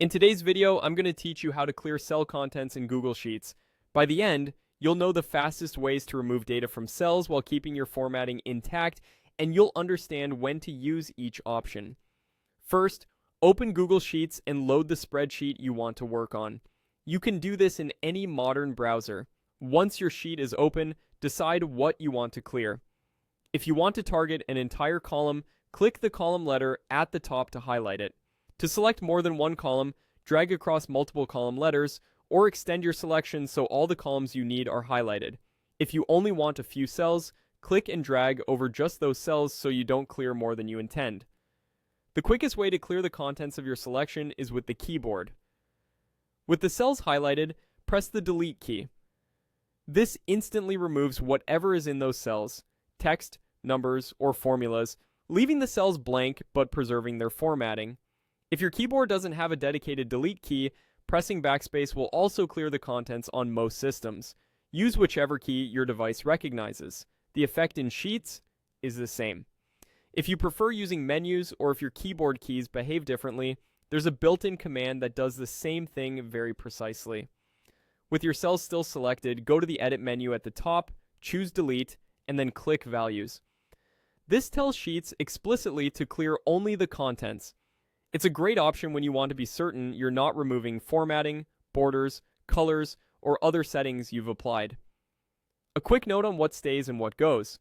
In today's video, I'm going to teach you how to clear cell contents in Google Sheets. By the end, you'll know the fastest ways to remove data from cells while keeping your formatting intact, and you'll understand when to use each option. First, open Google Sheets and load the spreadsheet you want to work on. You can do this in any modern browser. Once your sheet is open, decide what you want to clear. If you want to target an entire column, click the column letter at the top to highlight it. To select more than one column, drag across multiple column letters, or extend your selection so all the columns you need are highlighted. If you only want a few cells, click and drag over just those cells so you don't clear more than you intend. The quickest way to clear the contents of your selection is with the keyboard. With the cells highlighted, press the Delete key. This instantly removes whatever is in those cells, text, numbers, or formulas, leaving the cells blank but preserving their formatting. If your keyboard doesn't have a dedicated delete key, pressing backspace will also clear the contents on most systems. Use whichever key your device recognizes. The effect in Sheets is the same. If you prefer using menus or if your keyboard keys behave differently, there's a built-in command that does the same thing very precisely. With your cells still selected, go to the Edit menu at the top, choose Delete, and then click Values. This tells Sheets explicitly to clear only the contents. It's a great option when you want to be certain you're not removing formatting, borders, colors, or other settings you've applied. A quick note on what stays and what goes.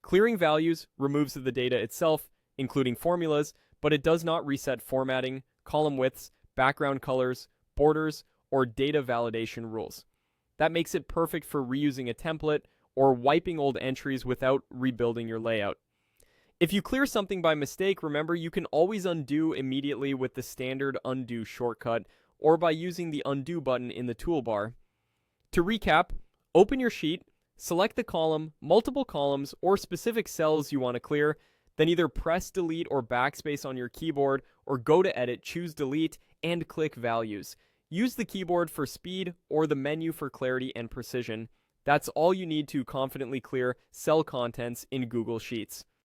Clearing values removes the data itself, including formulas, but it does not reset formatting, column widths, background colors, borders, or data validation rules. That makes it perfect for reusing a template or wiping old entries without rebuilding your layout. If you clear something by mistake, remember you can always undo immediately with the standard undo shortcut or by using the undo button in the toolbar. To recap, open your sheet, select the column, multiple columns, or specific cells you want to clear, then either press delete or backspace on your keyboard or go to edit, choose delete, and click values. Use the keyboard for speed or the menu for clarity and precision. That's all you need to confidently clear cell contents in Google Sheets.